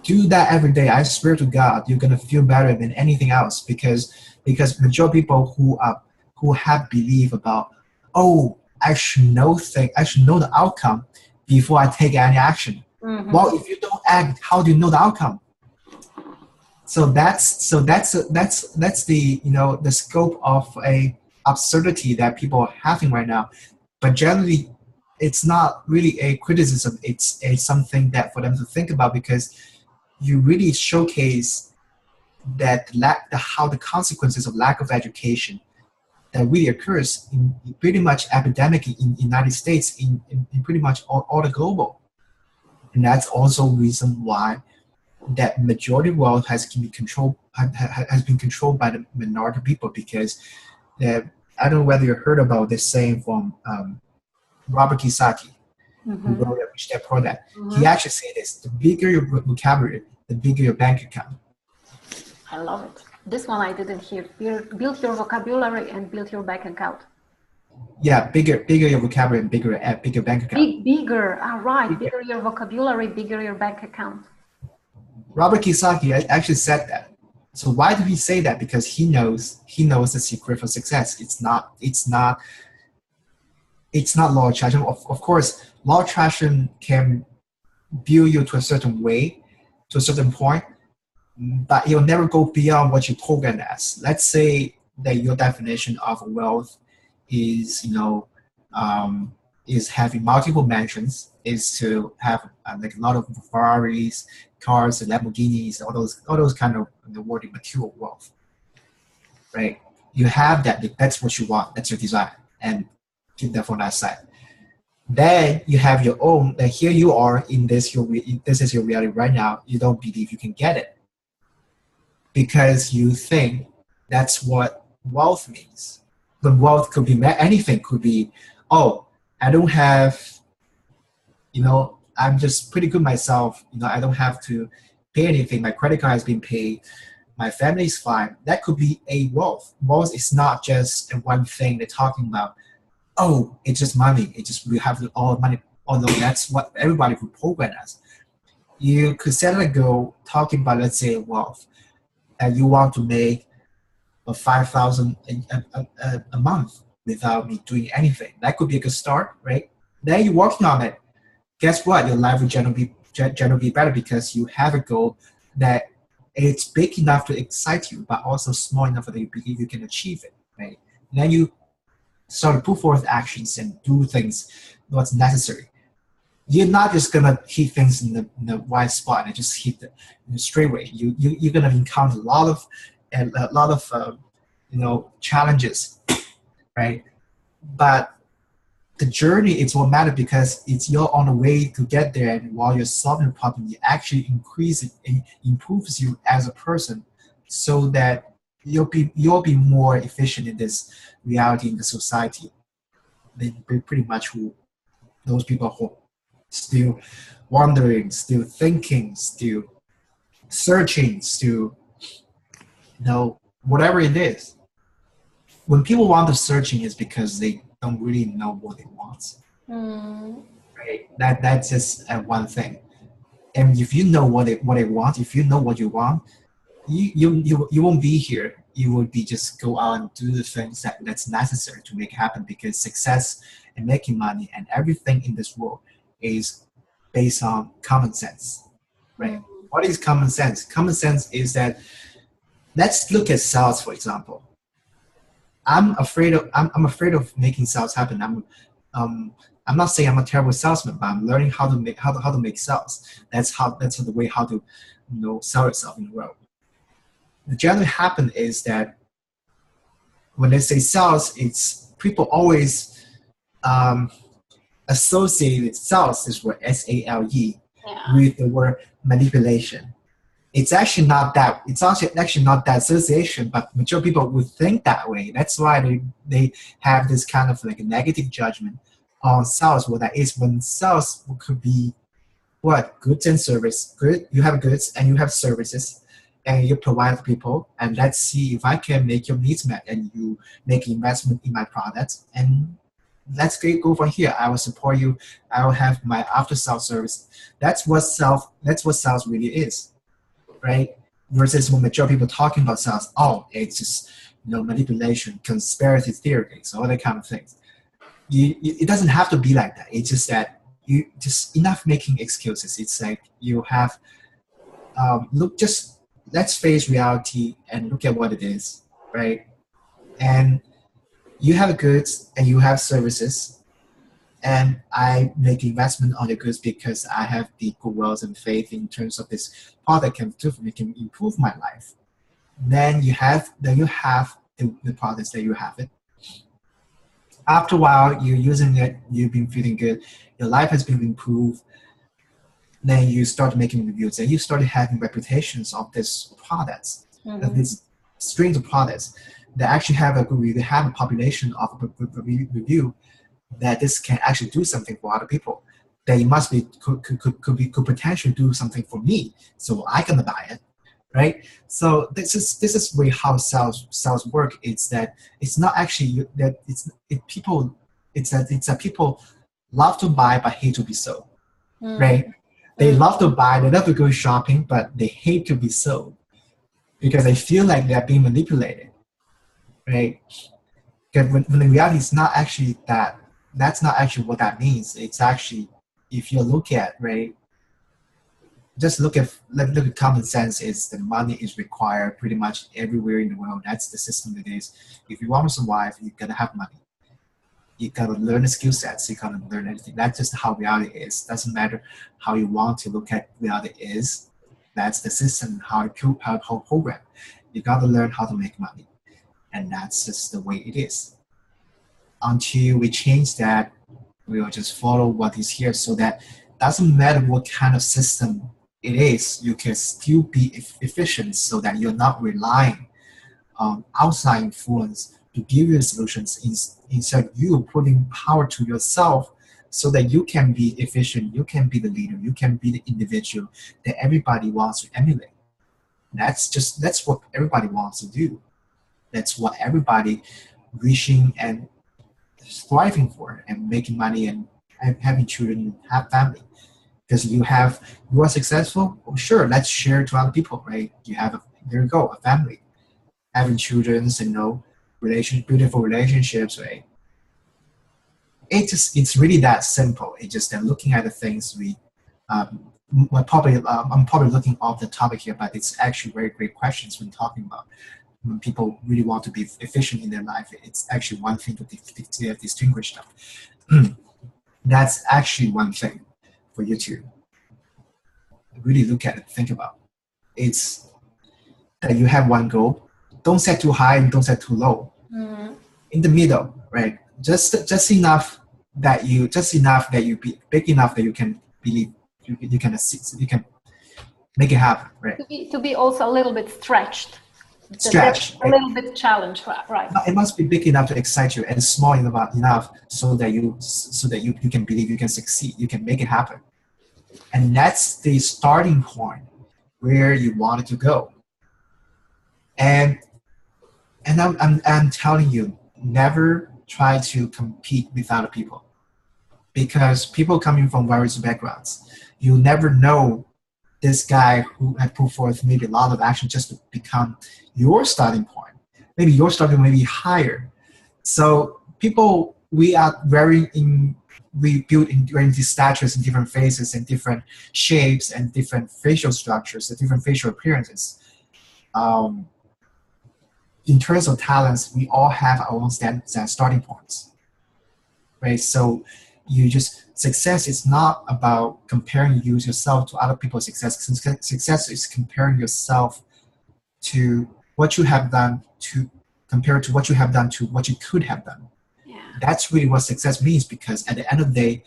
Do that every day. I swear to God, you're going to feel better than anything else, because majority of people who have belief about, oh, I should know the outcome before I take any action. Well, if you don't act, how do you know the outcome? So that's the the scope of a absurdity that people are having right now. But generally, it's not really a criticism. It's something that for them to think about, because you really showcase that how the consequences of lack of education that really occurs in pretty much epidemic in United States, in pretty much all the global. And that's also reason why that majority of the world has been controlled by the minority people, because I don't know whether you heard about this saying from Robert Kiyosaki, who wrote Rich Dad Poor Dad. He actually said this: the bigger your vocabulary, the bigger your bank account. I love it. This one I didn't hear. Build your vocabulary and build your bank account. Yeah, bigger your vocabulary and bigger bank account. Bigger, right. Bigger your vocabulary, bigger your bank account. Robert Kiyosaki actually said that. So why did he say that? Because he knows the secret for success. It's not law of attraction. Of course, law of attraction can build you to a certain way, to a certain point, but you'll never go beyond what you program as. Let's say that your definition of wealth is, is having multiple mansions, is to have like a lot of Ferraris, cars, and Lamborghinis, all those kind of in the word material wealth, right? You have that. That's what you want. That's your desire, and keep that for that side. Then you have your own. That here you are in this. This is your reality right now. You don't believe you can get it because you think that's what wealth means. But wealth could be anything. Could be, oh, I don't have, I'm just pretty good myself. I don't have to pay anything. My credit card has been paid. My family is fine. That could be a wealth. Wealth is not just one thing they're talking about. Oh, it's just money. It's just we have all money. Although that's what everybody would program us. You could set a goal talking about, let's say, wealth, and you want to make a 5,000 a month without me doing anything. That could be a good start, right? Then you're working on it. Guess what? Your life will generally be better because you have a goal that it's big enough to excite you, but also small enough that you believe you can achieve it, right? And then you start to put forth actions and do things what's necessary. You're not just gonna hit things in the right spot and just hit in the straight way. You're gonna encounter a lot of challenges, right? But the journey is what matters because it's you're on the way to get there, and while you're solving the problem, it actually increases and improves you as a person, so that you'll be more efficient in this reality in the society than pretty much who those people who still wondering, still thinking, still searching, still whatever it is. When people want to searching is because they don't really know what they want. Right? That's just one thing. And if you know what they want, if you know what you want, you won't be here. You will be just go out and do the things that's necessary to make happen, because success and making money and everything in this world is based on common sense, right? What is common sense? Common sense is that, let's look at sales, for example. I'm afraid of making sales happen. I'm not saying I'm a terrible salesman, but I'm learning how to make sales. That's the way how to sell yourself in the world. The generally happen is that when they say sales, it's people always associate sales, this word SALE, with the word manipulation. It's actually not that. It's actually not that association, but majority of people would think that way. That's why they have this kind of like a negative judgment on sales. What that is, when sales could be what? Goods and service. Good, you have goods and you have services, and you provide to people. And let's see if I can make your needs met, and you make investment in my products, and let's go from here. I will support you. I will have my after sales service. That's what sales really is. Right? Versus when majority of people talking about sales, oh, it's just manipulation, conspiracy theories, all that kind of things. It doesn't have to be like that. It's just that you just enough making excuses. It's like you have let's face reality and look at what it is, right? And you have goods and you have services, and I make investment on the goods because I have the goodwill and faith in terms of this product can do for me, can improve my life. Then you have the products that you have it. After a while, you're using it, you've been feeling good, your life has been improved. Then you start making reviews, and you started having reputations of these products, these strings of products that actually have a good review, they have a population of a good review, that this can actually do something for other people, that it must be could potentially do something for me, so I can buy it, right? So this is way how sales work. It's that it's not actually that people love to buy but hate to be sold, right? They love to buy, they love to go shopping, but they hate to be sold because they feel like they're being manipulated, right? Because when the reality is not actually that. That's not actually what that means. It's actually, if you look at, right, just look at common sense, is that money is required pretty much everywhere in the world. That's the system it is. If you want to survive, you're going to have money. You gotta learn the skill sets. You gotta learn everything. That's just how reality is. Doesn't matter how you want to look at reality is. That's the system, how program. You gotta learn how to make money, and that's just the way it is. Until we change that, we'll just follow what is here. So that doesn't matter what kind of system it is, you can still be efficient. So that you're not relying outside influence to give you solutions. Instead, you putting power to yourself so that you can be efficient, you can be the leader, you can be the individual that everybody wants to emulate. That's what everybody wants to do. That's what everybody wishing and striving for, and making money and having children, have family. Because you are successful, well, sure, let's share to other people, right? There you go, a family, having children, beautiful relationships, right? It's really that simple. It's just that looking at the things I'm probably looking off the topic here, but it's actually very great questions when talking about when people really want to be efficient in their life. It's actually one thing to distinguish them. That's actually one thing for you to really look at and think about. It's that you have one goal. Don't set too high and don't set too low. Mm-hmm. In the middle, right? Just enough that you be big enough that you can believe you can assist, you can make it happen, right? To be also a little bit stretched. Stretch. A little bit challenged, right? It must be big enough to excite you and small enough so that you can believe you can succeed, you can make it happen. And that's the starting point where you wanted to go. And I'm telling you, never try to compete with other people, because people coming from various backgrounds, you never know this guy who had put forth maybe a lot of action just to become your starting point. Maybe your starting point may be higher. So people, we built in these statures in different faces and different shapes and different facial structures and different facial appearances. In terms of talents, we all have our own starting points, right? So success is not about comparing yourself to other people's success. Success is comparing yourself to what you have done compared to what you have done to what you could have done. Yeah. That's really what success means, because at the end of the day,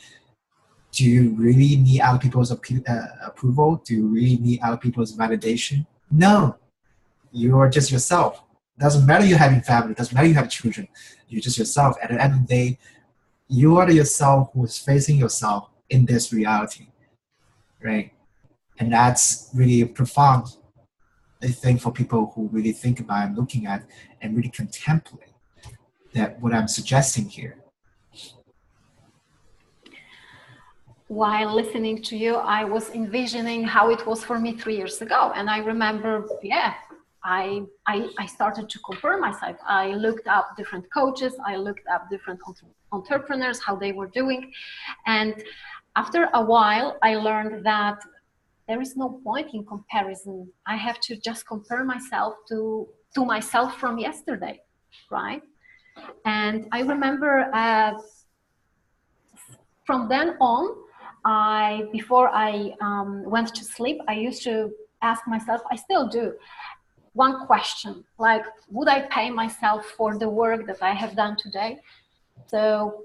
do you really need other people's approval? Do you really need other people's validation? No, you are just yourself. Doesn't matter you having family, doesn't matter you have children, you're just yourself. At the end of the day, you are yourself who is facing yourself in this reality, right? And that's really profound, I think, for people who really think about and looking at and really contemplate that what I'm suggesting here. While listening to you, I was envisioning how it was for me 3 years ago. And I remember, I started to compare myself. I looked up different coaches. I looked up different entrepreneurs, how they were doing. And after a while, I learned that there is no point in comparison. I have to just compare myself to myself from yesterday, right? And I remember from then on, before I went to sleep, I used to ask myself, I still do, one question, like, would I pay myself for the work that I have done today? So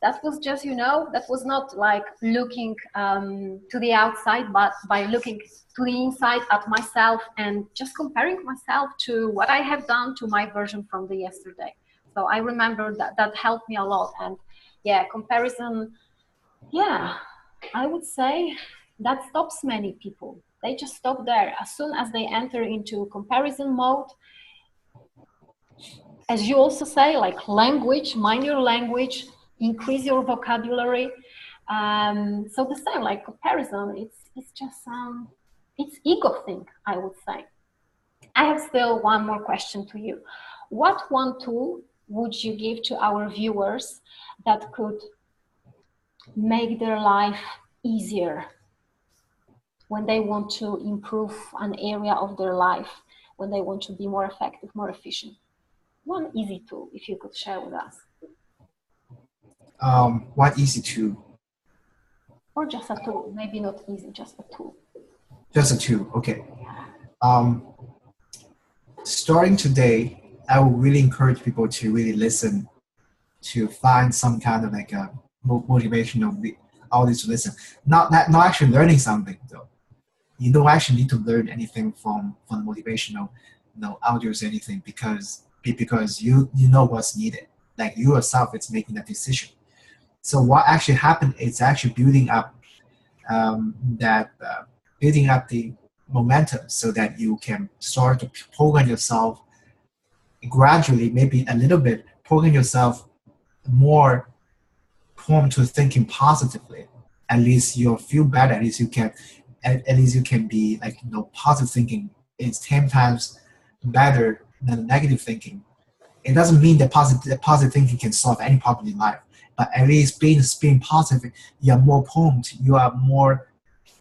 that was just, that was not like looking to the outside, but by looking to the inside at myself and just comparing myself to what I have done to my version from the yesterday. So I remember that helped me a lot. And comparison, I would say that stops many people. They just stop there. As soon as they enter into comparison mode, as you also say, like language, mind your language, increase your vocabulary. So the same, like comparison, it's just it's ego thing, I would say. I have still one more question to you. What one tool would you give to our viewers that could make their life easier when they want to improve an area of their life, when they want to be more effective, more efficient? One easy tool, if you could share with us. One easy tool. Or just a tool, maybe not easy, just a tool. Just a tool, okay. Um, Starting today, I will really encourage people to really listen, to find some kind of like a motivational audio to listen. Not actually learning something though. You don't actually need to learn anything from motivational, audios or anything because you know what's needed. Like you yourself, it's making that decision. So what actually happened is actually that building up the momentum so that you can start to program yourself gradually, maybe a little bit, program yourself more prone to thinking positively. At least you'll feel better. At least you can be like, positive thinking is 10 times better than negative thinking. It doesn't mean that positive thinking can solve any problem in life, but at least being positive, you are more prone to, you are more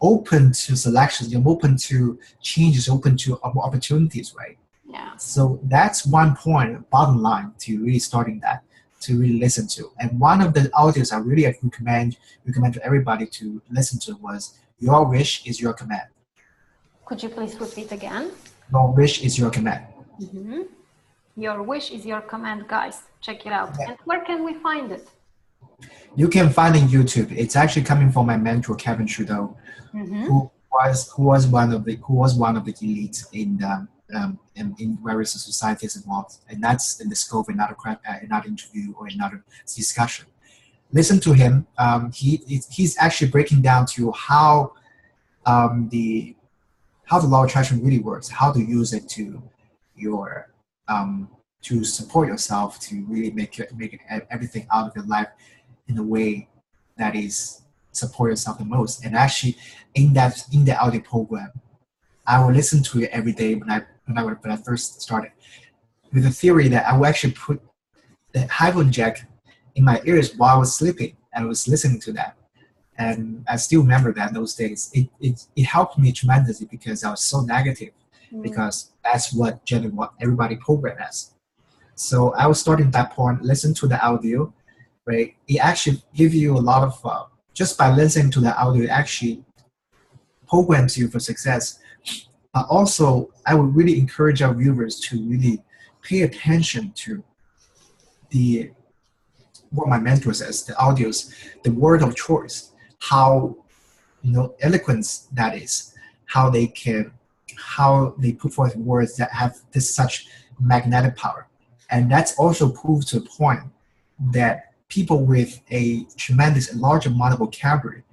open to selections, you're open to changes, open to opportunities, right? Yeah. So that's one point, bottom line, to really starting that, to really listen to. And one of the audios I really recommend to everybody to listen to was "Your Wish is Your Command." Could you please repeat again? Your wish is your command. Mm-hmm. Your wish is your command, guys. Check it out. Yeah. And where can we find it? You can find it on YouTube. It's actually coming from my mentor Kevin Trudeau, Mm-hmm. who was one of the elites in in various societies involved, and that's in the scope of another interview or another discussion. Listen to him. He's actually breaking down to how the law of attraction really works, how to use it to your to support yourself, to really make everything out of your life in a way that is support yourself the most. And actually, in the audio program, I will listen to it every day when I first started, with the theory that I will actually put the headphone jack in my ears while I was sleeping. I was listening to that, and I still remember that those days. It helped me tremendously because I was so negative, because that's what everybody program as. So I was starting at that point, listen to the audio, right? It actually give you a lot of just by listening to the audio, it actually programs you for success. But also, I would really encourage our viewers to really pay attention to the what my mentor says, the audios, the word of choice, how eloquence that is, how they put forth words that have this such magnetic power. And that's also proved to a point that people with a tremendous large amount of vocabulary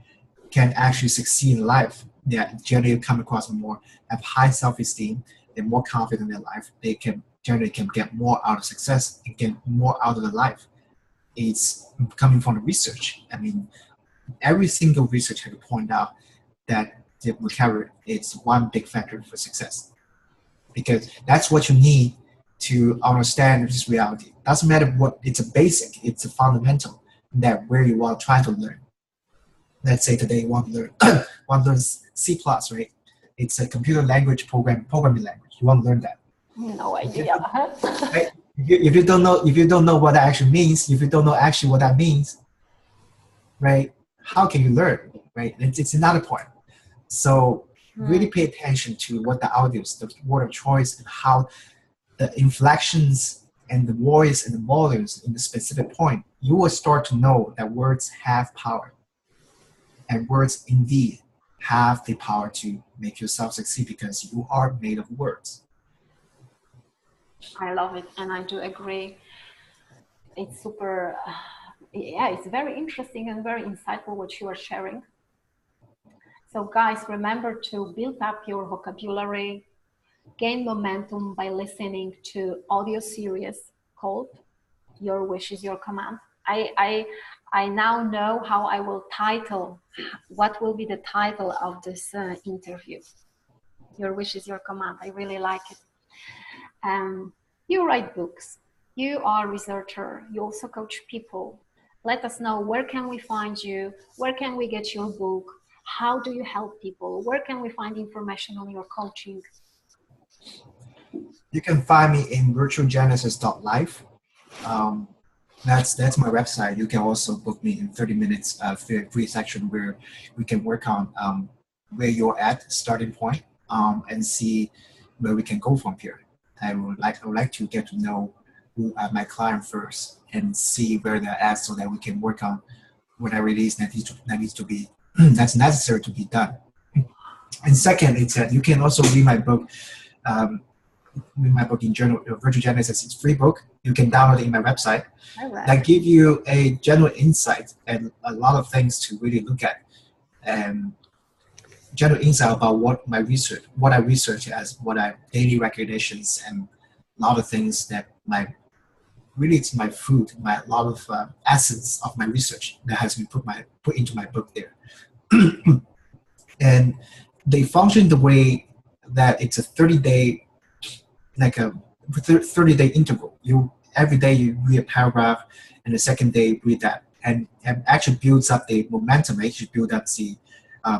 can actually succeed in life. They generally come across more, have high self-esteem, they're more confident in their life, they can generally can get more out of success and get more out of their life. It's coming from the research. I mean, every single research has pointed out that the vocabulary is one big factor for success, because that's what you need to understand this reality. Doesn't matter what, it's a basic, it's a fundamental that where you are trying to learn. Let's say today you want to learn C++, right? It's a computer language programming language. You want to learn that. No idea. Right? If you don't know what that actually means, if you don't know actually what that means, right? How can you learn, right? It's another point. So really pay attention to what the audios, the word of choice, and how the inflections and the voice and the volumes in the specific point, you will start to know that words have power. And words indeed have the power to make yourself succeed, because you are made of words. I love it, and I do agree. It's super, it's very interesting and very insightful what you are sharing. So guys, remember to build up your vocabulary, gain momentum by listening to audio series called Your Wish is Your Command. I now know how I will title, what will be the title of this interview. Your Wish is Your Command. I really like it. You write books. You are a researcher. You also coach people. Let us know, where can we find you? Where can we get your book? How do you help people? Where can we find information on your coaching? You can find me in virtualgenesis.life. That's my website. You can also book me in 30 minutes free section where we can work on where you're at starting point and see where we can go from here. I would like to get to know who my client first and see where they're at so that we can work on whatever it is that needs to be that's necessary to be done. And second, it's that you can also um, read my book in general. Virtual Genesis. It's a free book. You can download it in my website. All right. That give you a general insight and a lot of things to really look at, and general insight about what I research as what I daily recommendations, and a lot of things that my really it's my food, my a lot of essence of my research that has been put into my book there. And they function the way that it's a 30-day, like a 30-day interval. You every day you read a paragraph, and the second day read that, and actually builds up the momentum. It actually builds up the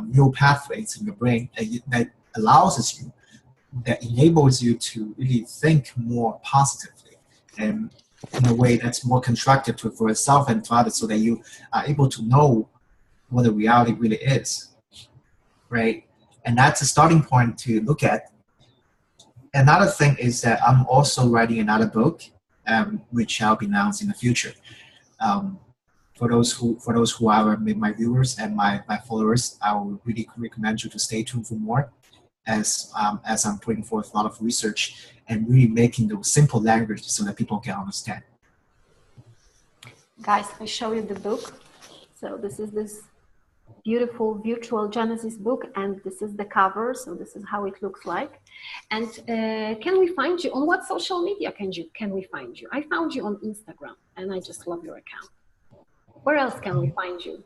neural pathways in your brain that allows you, that enables you to really think more positively and in a way that's more constructive for yourself and to others, so that you are able to know what the reality really is, right? And that's a starting point to look at. Another thing is that I'm also writing another book, which I'll be announced in the future. Um, for those who are my viewers and my followers, I would really recommend you to stay tuned for more, as I'm putting forth a lot of research and really making those simple language so that people can understand. Guys, I show you the book. So this is this beautiful virtual Genesis book, and this is the cover. So this is how it looks like. And can we find you on what social media can we find you? I found you on Instagram, and I just love your account. Where else can we find you?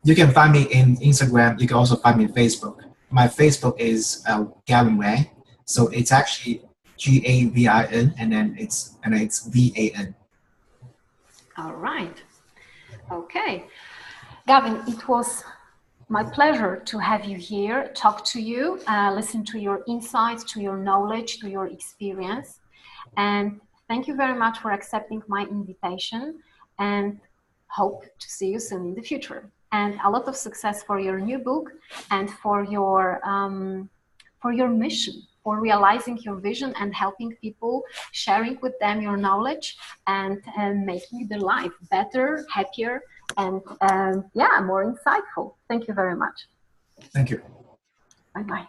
You can find me in Instagram. You can also find me on Facebook. My Facebook is Gavin Wang. So it's actually Gavin, and then it's VAN. All right. Okay. Gavin, it was my pleasure to have you here, talk to you, listen to your insights, to your knowledge, to your experience. And thank you very much for accepting my invitation, and hope to see you soon in the future. And a lot of success for your new book and for your mission, for realizing your vision and helping people, sharing with them your knowledge, and making their life better, happier, and yeah, more insightful. Thank you very much. Thank you. Bye-bye.